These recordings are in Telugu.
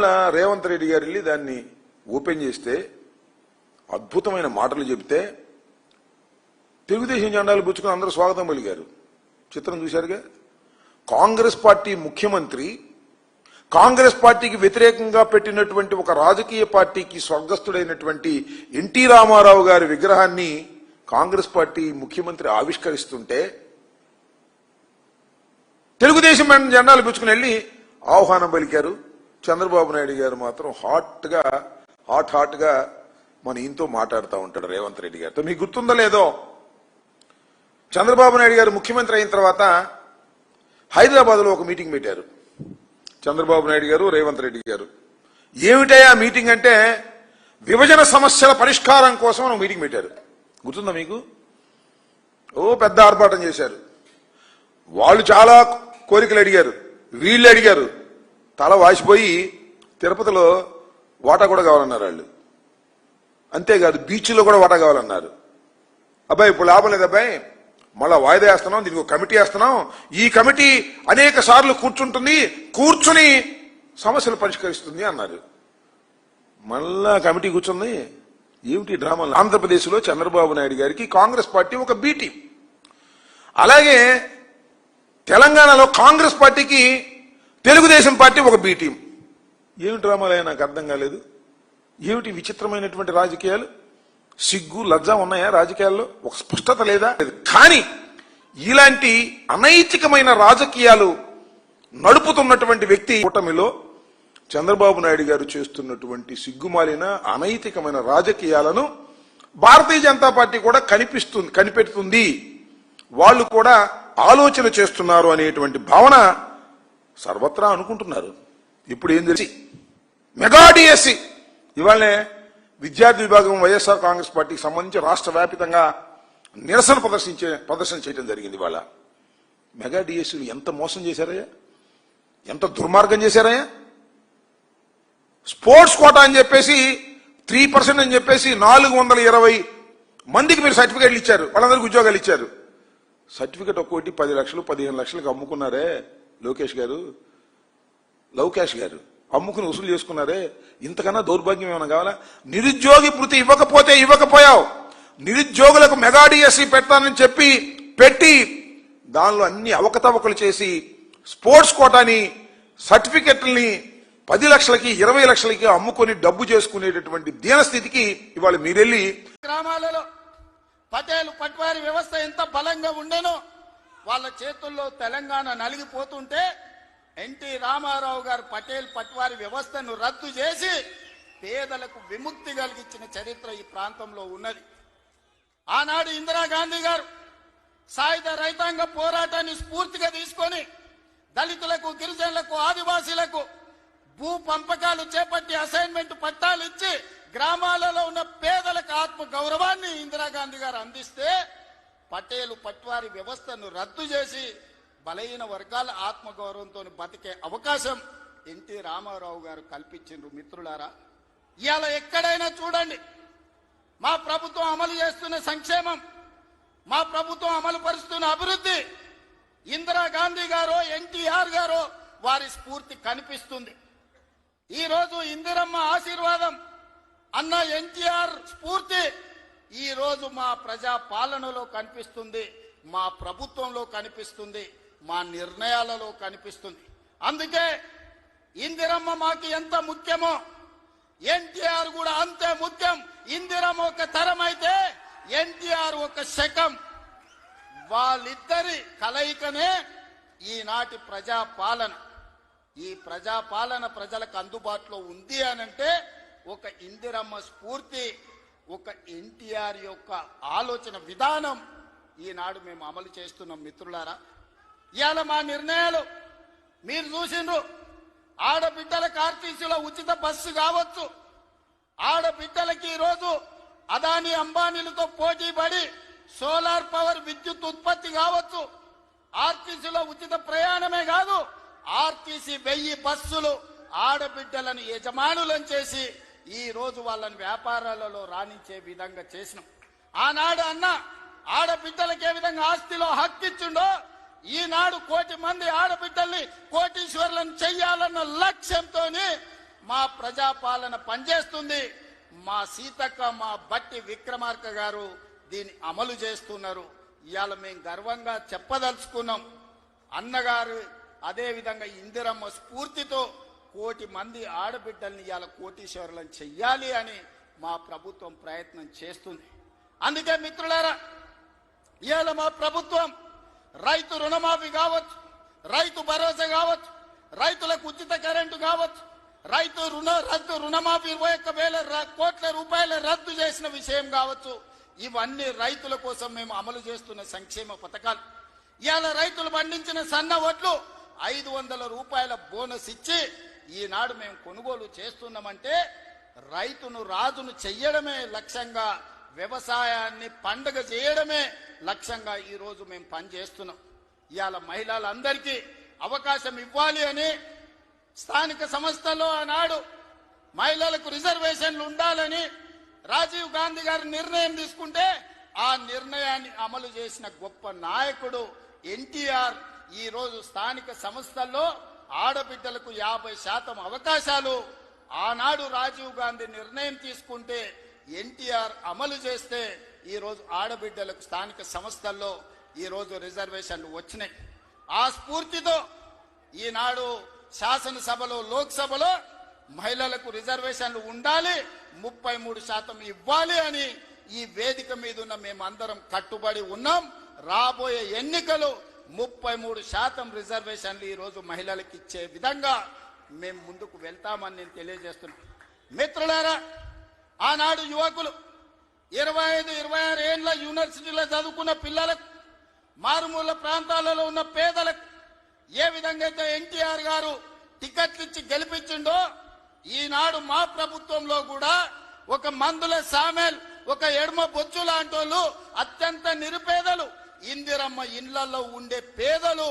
ఇవాళ రేవంత్ రెడ్డి గారు వెళ్ళి దాన్ని ఓపెన్ చేస్తే అద్భుతమైన మాటలు చెబితే తెలుగుదేశం జెండాలు పుచ్చుకుని అందరూ స్వాగతం పలికారు. చిత్రం చూశారుగా. కాంగ్రెస్ పార్టీ ముఖ్యమంత్రి కాంగ్రెస్ పార్టీకి వ్యతిరేకంగా పెట్టినటువంటి ఒక రాజకీయ పార్టీకి స్వర్గస్థుడైనటువంటి ఎన్టీ రామారావు గారి విగ్రహాన్ని కాంగ్రెస్ పార్టీ ముఖ్యమంత్రి ఆవిష్కరిస్తుంటే తెలుగుదేశం జెండాలు పుచ్చుకుని వెళ్ళి ఆహ్వానం పలికారు. చంద్రబాబు నాయుడు గారు మాత్రం హాట్ గా మన ఈయనతో మాట్లాడుతూ ఉంటాడు రేవంత్ రెడ్డి గారితో. మీకు గుర్తుందో లేదో, చంద్రబాబు నాయుడు గారు ముఖ్యమంత్రి అయిన తర్వాత హైదరాబాద్ లో ఒక మీటింగ్ పెట్టారు చంద్రబాబు నాయుడు గారు, రేవంత్ రెడ్డి గారు. ఏమిటయ్యా మీటింగ్ అంటే విభజన సమస్యల పరిష్కారం కోసం ఒక మీటింగ్ పెట్టారు. గుర్తుందా మీకు? పెద్ద ఆర్భాటం చేశారు. వాళ్ళు చాలా కోరికలు అడిగారు, వీళ్ళు అడిగారు. తల వాసిపోయి తిరుపతిలో వాటా కూడా కావాలన్నారు వాళ్ళు. అంతేకాదు బీచ్లో కూడా వాటా కావాలన్నారు. అబ్బాయి ఇప్పుడు లాభం లేదు అబ్బాయి, మళ్ళా వాయిదా వేస్తున్నాం, దీనికి ఒక కమిటీ వేస్తున్నాం. ఈ కమిటీ అనేక సార్లు కూర్చుని సమస్యలు పరిష్కరిస్తుంది అన్నారు. మళ్ళా కమిటీ కూర్చుంది. ఏమిటి డ్రామా? ఆంధ్రప్రదేశ్ లో చంద్రబాబు నాయుడు గారికి కాంగ్రెస్ పార్టీ ఒక బి టీం, అలాగే తెలంగాణలో కాంగ్రెస్ పార్టీకి తెలుగుదేశం పార్టీ ఒక బి టీం. ఏమిటి డ్రామాలే నాకు అర్థం కాలేదు. ఏమిటి విచిత్రమైనటువంటి రాజకీయాలు? సిగ్గు లజ్జ ఉన్నాయా రాజకీయాల్లో? ఒక స్పష్టత లేదా? కానీ ఇలాంటి అనైతికమైన రాజకీయాలు నడుపుతున్నటువంటి వ్యక్తి కూటమిలో చంద్రబాబు నాయుడు గారు చేస్తున్నటువంటి సిగ్గుమాలిన అనైతికమైన రాజకీయాలను భారతీయ జనతా పార్టీ కూడా కనిపెడుతుంది, వాళ్ళు కూడా ఆలోచన చేస్తున్నారు అనేటువంటి భావన సర్వత్రా అనుకుంటున్నారు. ఇప్పుడు ఏం తెలిసి మెగా డిఎస్సి ఇవాళనే విద్యార్థి విభాగం వైఎస్ఆర్ కాంగ్రెస్ పార్టీకి సంబంధించి రాష్ట్ర వ్యాప్తంగా నిరసన ప్రదర్శన చేయడం జరిగింది. ఇవాళ మెగా డిఎస్సీలు ఎంత మోసం చేశారయ్యా, ఎంత దుర్మార్గం చేశారయ్యా. స్పోర్ట్స్ కోటా అని చెప్పేసి 3% అని చెప్పేసి 420 మందికి మీరు సర్టిఫికేట్లు ఇచ్చారు, వాళ్ళందరికీ ఉద్యోగాలు ఇచ్చారు. సర్టిఫికేట్ ఒక్కోటి 10 లక్షలు 15 లక్షలకు అమ్ముకున్నారే లవ్ క్యాష్ గారు, అమ్ముకుని వసూలు చేసుకున్నారే. ఇంతకన్నా దౌర్భాగ్యం ఏమైనా కావాలా? నిరుద్యోగి భృతి ఇవ్వకపోయావు. నిరుద్యోగులకు మెగా డిఎస్సీ పెడతానని పెట్టి దానిలో అన్ని అవకతవకలు చేసి స్పోర్ట్స్ కోటాని సర్టిఫికెట్లని 10 లక్షలకి 20 లక్షలకి అమ్ముకొని డబ్బు చేసుకునేటటువంటి దీనస్థితికి ఇవాళ మీరెళ్ళి గ్రామాలలో పటేల్ పట్వారి వ్యవస్థ ఎంత బలంగా ఉండేనో వాళ్ళ చేతుల్లో తెలంగాణ నలిగిపోతుంటే ఎన్టీ రామారావు గారు పటేల్ పట్వారి వ్యవస్థను రద్దు చేసి పేదలకు విముక్తి కలిగించిన చరిత్ర ఈ ప్రాంతంలో ఉన్నది. ఆనాడు ఇందిరాగాంధీ గారు సాయుధ రైతాంగ పోరాటాన్ని స్ఫూర్తిగా తీసుకొని దళితులకు, గిరిజనులకు, ఆదివాసీలకు భూ పంపకాలు చేపట్టి అసైన్మెంట్ పట్టాలు ఇచ్చి గ్రామాలలో ఉన్న పేదలకు ఆత్మ గౌరవాన్ని ఇందిరాగాంధీ గారు అందిస్తే పటేలు పట్వారి వ్యవస్థను రద్దు చేసి బలహీన వర్గాల ఆత్మగౌరవంతో బతికే అవకాశం ఎన్టీ రామారావు గారు కల్పించారు. మిత్రులారా, ఇవాళ ఎక్కడైనా చూడండి మా ప్రభుత్వం అమలు చేస్తున్న సంక్షేమం, మా ప్రభుత్వం అమలు పరుస్తున్న అభివృద్ధి ఇందిరాగాంధీ గారో ఎన్టీఆర్ గారో వారి స్ఫూర్తి కనిపిస్తుంది. ఈ రోజు ఇందిరమ్మ ఆశీర్వాదం అన్న ఎన్టీఆర్ స్ఫూర్తి ఈ రోజు మా ప్రజా పాలనలో కనిపిస్తుంది, మా ప్రభుత్వంలో కనిపిస్తుంది, మా నిర్ణయాలలో కనిపిస్తుంది. అందుకే ఇందిరమ్మ మాకు ఎంత ముఖ్యమో ఎన్టీఆర్ కూడా అంతే ముఖ్యం. ఇందిరమ్మ ఒక తరం అయితే ఎన్టీఆర్ ఒక శకం. వాళ్ళిద్దరి కలయికనే ఈనాటి ప్రజాపాలన. ఈ ప్రజాపాలన ప్రజలకు అందుబాటులో ఉంది అనంటే ఒక ఇందిరమ్మ స్ఫూర్తి, ఒక ఎన్టీఆర్ యొక్క ఆలోచన విధానం ఈనాడు మేము అమలు చేస్తున్నాం. మిత్రులారా, ఇవాళ మా నిర్ణయాలు మీరు చూసిండ్రు. ఆడబిడ్డలకు ఆర్టీసీలో ఉచిత బస్సు కావచ్చు, ఆడబిడ్డలకి ఈరోజు అదానీ అంబానీలతో పోటీ పడి సోలార్ పవర్ విద్యుత్ ఉత్పత్తి కావచ్చు, ఆర్టీసీలో ఉచిత ప్రయాణమే కాదు, ఆర్టీసీ 1000 బస్సులు ఆడబిడ్డలను యజమానులను చేసి ఈ రోజు వాళ్ళని వ్యాపారాలలో రాణించే విధంగా చేసినాం. ఆనాడు అన్న ఆడబిడ్డలకు ఏ విధంగా ఆస్తిలో హక్కిచ్చిండో ఈనాడు 1,000,000 మంది ఆడబిడ్డల్ని కోటీశ్వరులను చెయ్యాలన్న లక్ష్యంతో మా ప్రజాపాలన పనిచేస్తుంది. మా సీతక్క, మా బట్టి విక్రమార్క గారు దీన్ని అమలు చేస్తున్నారు. ఇవాళ మేము గర్వంగా చెప్పదలుచుకున్నాం. అన్నగారు అదే విధంగా ఇందిరమ్మ స్ఫూర్తితో 1,00,00,000 మంది ఆడబిడ్డల్ని ఇవాళ కోటీశ్వరులను చెయ్యాలి అని మా ప్రభుత్వం ప్రయత్నం చేస్తుంది. అందుకే మిత్రులారా, ఇవాళ మా ప్రభుత్వం రైతు రుణమాఫీ కావచ్చు, రైతు భరోసా కావచ్చు, రైతులకు ఉచిత కరెంటు కావచ్చు, రైతు రుణమాఫీ 21,000 కోట్ల రూపాయల రద్దు చేసిన విషయం కావచ్చు, ఇవన్నీ రైతుల కోసం మేము అమలు చేస్తున్న సంక్షేమ పథకాలు. ఇవాళ రైతులు పండించిన సన్న వడ్లు 500 రూపాయల బోనస్ ఇచ్చి ఈనాడు మేము కొనుగోలు చేస్తున్నామంటే రైతును రాజును చెయ్యడమే లక్ష్యంగా, వ్యవసాయాన్ని పండగ చేయడమే లక్ష్యంగా ఈ రోజు మేము పనిచేస్తున్నాం. ఇవాళ మహిళలందరికీ అవకాశం ఇవ్వాలి అని స్థానిక సంస్థల్లో ఆనాడు మహిళలకు రిజర్వేషన్లు ఉండాలని రాజీవ్ గాంధీ గారు నిర్ణయం తీసుకుంటే ఆ నిర్ణయాన్ని అమలు చేసిన గొప్ప నాయకుడు ఎన్టీఆర్. ఈ రోజు స్థానిక సంస్థల్లో ఆడబిడ్డలకు 50% అవకాశాలు ఆనాడు రాజీవ్ గాంధీ నిర్ణయం తీసుకుంటే ఎన్టీఆర్ అమలు చేస్తే ఈ రోజు ఆడబిడ్డలకు స్థానిక సంస్థల్లో ఈ రోజు రిజర్వేషన్లు వచ్చినాయి. ఆ స్ఫూర్తితో ఈనాడు శాసనసభలో, లోక్సభలో మహిళలకు రిజర్వేషన్లు ఉండాలి, 33% ఇవ్వాలి అని ఈ వేదిక మీద ఉన్న మేమందరం కట్టుబడి ఉన్నాం. రాబోయే ఎన్నికలు 33% రిజర్వేషన్లు ఈ రోజు మహిళలకు ఇచ్చే విధంగా మేము ముందుకు వెళ్తామని నేను తెలియజేస్తున్నాను. మిత్రులారా, ఆనాడు యువకులు 25-26 ఏళ్ల యూనివర్సిటీలో చదువుకున్న పిల్లలకు, మారుమూల ప్రాంతాలలో ఉన్న పేదలకు ఏ విధంగా అయితే ఎన్టీఆర్ గారు టికెట్లు ఇచ్చి గెలిపించిండో ఈనాడు మా ప్రభుత్వంలో కూడా ఒక మందుల సామెల్, ఒక ఎడమ బొచ్చు లాంటి వాళ్ళు, అత్యంత నిరుపేదలు, ఇందిరమ్మ ఇండ్లలో ఉండే పేదలు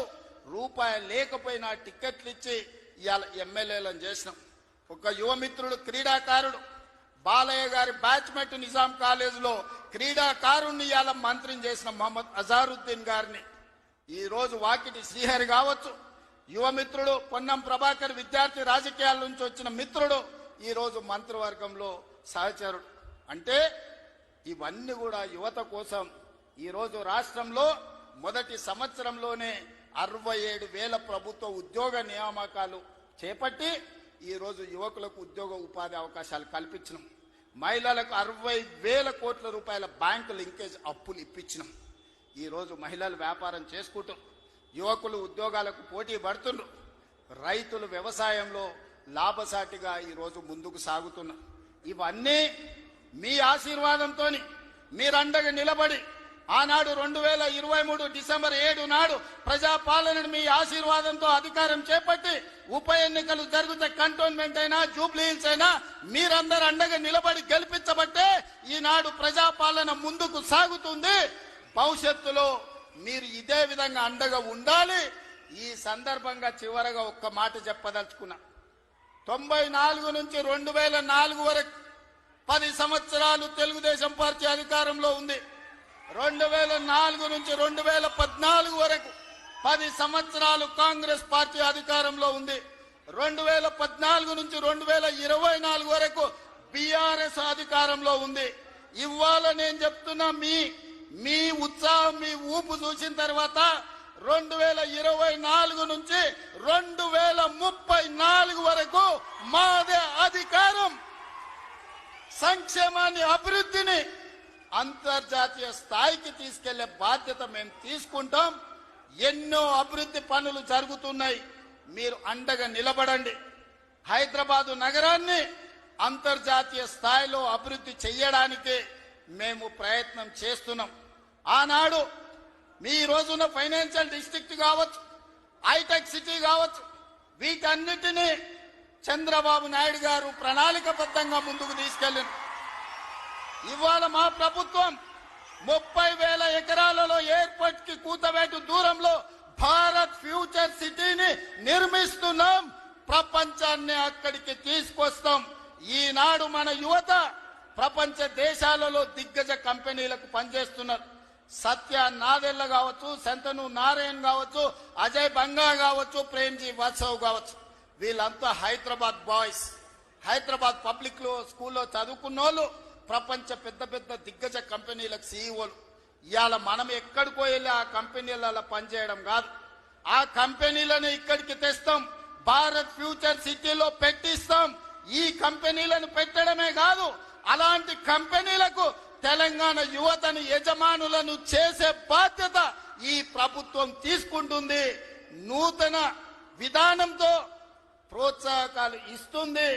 రూపాయి లేకపోయినా టికెట్లు ఇచ్చి ఇవాళ ఎమ్మెల్యేలను చేసినాం. ఒక యువమిత్రుడు, క్రీడాకారుడు బాలయ్య గారి బ్యాచ్మెట్ నిజాం కాలేజీలో క్రీడాకారుణ్ణి ఇవాళ మంత్రిని చేసిన మహమ్మద్ అజారుద్దీన్ గారిని, ఈ రోజు వాకిటి శ్రీహరి కావచ్చు, యువమిత్రుడు పొన్నం ప్రభాకర్ విద్యార్థి రాజకీయాల నుంచి వచ్చిన మిత్రుడు ఈ రోజు మంత్రివర్గంలో సహచరుడు. అంటే ఇవన్నీ కూడా యువత కోసం. ఈ రోజు రాష్ట్రంలో మొదటి సంవత్సరంలోనే 67,000 ప్రభుత్వ ఉద్యోగ నియామకాలు చేపట్టి ఈ రోజు యువకులకు ఉద్యోగ ఉపాధి అవకాశాలు కల్పించినాం. మహిళలకు 60,000 కోట్ల రూపాయల బ్యాంకు లింకేజ్ అప్పులు ఇప్పించినాం. ఈ రోజు మహిళలు వ్యాపారం చేసుకుంటూ, యువకులు ఉద్యోగాలకు పోటీ పడుతుండ్రు, రైతులు వ్యవసాయంలో లాభసాటిగా ఈ రోజు ముందుకు సాగుతున్నారు. ఇవన్నీ మీ ఆశీర్వాదంతో మీరు అండగా నిలబడి ఆనాడు 2023 డిసెంబర్ 7 నాడు ప్రజాపాలనను మీ ఆశీర్వాదంతో అధికారం చేపట్టి ఉప ఎన్నికలు జరిగితే కంటోన్మెంట్ అయినా, జూబ్లీ హిల్స్ అయినా మీరందరూ అండగా నిలబడి గెలిపించబట్టే ఈనాడు ప్రజాపాలన ముందుకు సాగుతుంది. భవిష్యత్తులో మీరు ఇదే విధంగా అండగా ఉండాలి. ఈ సందర్భంగా చివరగా ఒక్క మాట చెప్పదలుచుకున్నా. 94 నుంచి 2004 వరకు 10 సంవత్సరాలు తెలుగుదేశం పార్టీ అధికారంలో ఉంది. 2004 నుంచి 2014 వరకు 10 సంవత్సరాలు కాంగ్రెస్ పార్టీ అధికారంలో ఉంది. 2014 నుంచి 2024 వరకు బీఆర్ఎస్ అధికారంలో ఉంది. ఇవాళ నేను చెప్తున్నా, మీ ఉత్సాహం, మీ ఊపు చూసిన తర్వాత 2024 నుంచి 2034 వరకు మాదే అధికారం. సంక్షేమాన్ని, అభివృద్ధిని అంతర్జాతీయ స్థాయికి తీసుకెళ్లే బాధ్యత మేము తీసుకుంటాం. ఎన్నో అభివృద్ధి పనులు జరుగుతున్నాయి, మీరు అండగా నిలబడండి. హైదరాబాదు నగరాన్ని అంతర్జాతీయ స్థాయిలో అభివృద్ధి చేయడానికి మేము ప్రయత్నం చేస్తున్నాం. ఆనాడు మీ రోజున ఫైనాన్షియల్ డిస్ట్రిక్ట్ కావచ్చు, హైటెక్ సిటీ కావచ్చు, వీటన్నిటినీ చంద్రబాబు నాయుడు గారు ప్రణాళికబద్ధంగా ముందుకు తీసుకెళ్లింది. ఇవాళ మా ప్రభుత్వం 30,000 ఎకరాలలో ఎయిర్పోర్ట్ కి కూతవేటు దూరంలో భారత్ ఫ్యూచర్ సిటీని నిర్మిస్తున్నాం. ప్రపంచాన్ని అక్కడికి తీసుకొస్తాం. ఈనాడు మన యువత ప్రపంచ దేశాలలో దిగ్గజ కంపెనీలకు పనిచేస్తున్నారు. సత్య నాదెళ్ల కావచ్చు, శంతను నారాయణ్ కావచ్చు, అజయ్ బంగా కావచ్చు, ప్రేమ్జీ వాత్సవ్ కావచ్చు, వీళ్ళంతా హైదరాబాద్ బాయ్స్. హైదరాబాద్ పబ్లిక్ లో స్కూల్లో చదువుకున్నోళ్ళు ప్రపంచ పెద్ద పెద్ద దిగ్గజ కంపెనీలకు సీఈఓలు. ఇవాళ మనం ఎక్కడికో వెళ్ళి ఆ కంపెనీలలో పనిచేయడం కాదు, ఆ కంపెనీలను ఇక్కడికి తెస్తాం, భారత్ ఫ్యూచర్ సిటీలో పెట్టిస్తాం. ఈ కంపెనీలను పెట్టడమే కాదు, అలాంటి కంపెనీలకు తెలంగాణ యువతను యజమానులను చేసే బాధ్యత ఈ ప్రభుత్వం తీసుకుంటుంది. నూతన విధానంతో ప్రోత్సాహకాలు ఇస్తుంది,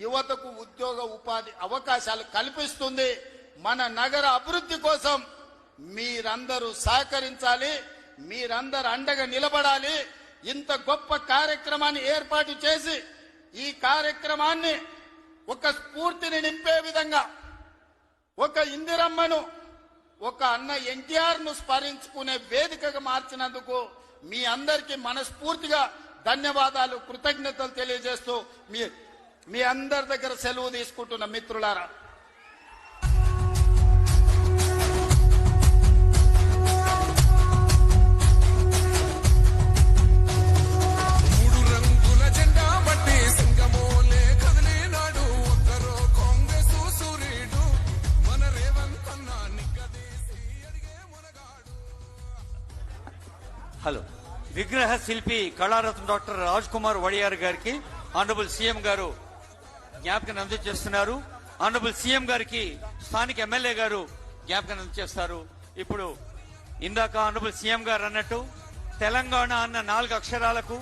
యువతకు ఉద్యోగ ఉపాధి అవకాశాలు కల్పిస్తుంది. మన నగర అభివృద్ధి కోసం మీరందరూ సహకరించాలి, మీరందరూ అండగా నిలబడాలి. ఇంత గొప్ప కార్యక్రమాన్ని ఏర్పాటు చేసి ఈ కార్యక్రమాన్ని ఒక స్ఫూర్తిని నింపే విధంగా, ఒక ఇందిరమ్మను, ఒక అన్న ఎన్టీఆర్ ను స్మరించుకునే వేదికగా మార్చినందుకు మీ అందరికీ మనస్ఫూర్తిగా ధన్యవాదాలు, కృతజ్ఞతలు తెలియజేస్తూ మీ అందరి దగ్గర సెలవు తీసుకుంటున్న మిత్రులారా. హలో. విగ్రహ శిల్పి కళారత్న డాక్టర్ రాజ్ కుమార్ వడియార్ గారికి ఆనరబుల్ సీఎం గారు జ్ఞాపకం అందజేస్తున్నారు. ఆనరబుల్ సీఎం గారికి స్థానిక ఎమ్మెల్యే గారు జ్ఞాపకం అందజేస్తారు. ఇప్పుడు ఇందాక ఆనరబుల్ సీఎం గారు అన్నట్టు తెలంగాణ అన్న 4 అక్షరాలకు,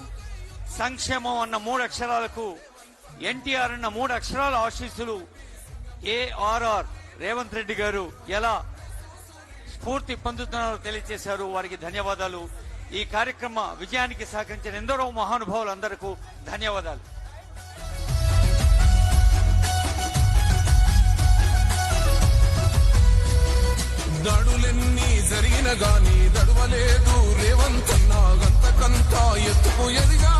సంక్షేమం అన్న 3 అక్షరాలకు, ఎన్టీఆర్ అన్న 3 అక్షరాల ఆశీస్సులు ఏఆర్ఆర్ రేవంత్ రెడ్డి గారు ఎలా స్ఫూర్తి పొందుతున్నారో తెలియజేశారు. వారికి ధన్యవాదాలు. ఈ కార్యక్రమ విజయానికి సహకరించిన ఎందరో మహానుభావులందరికీ ధన్యవాదాలు. దాడులెన్ని జరిగిన గాని దడవలేదు రేవంత్ అన్న, గంతకంతా ఎత్తుకు ఎదిగా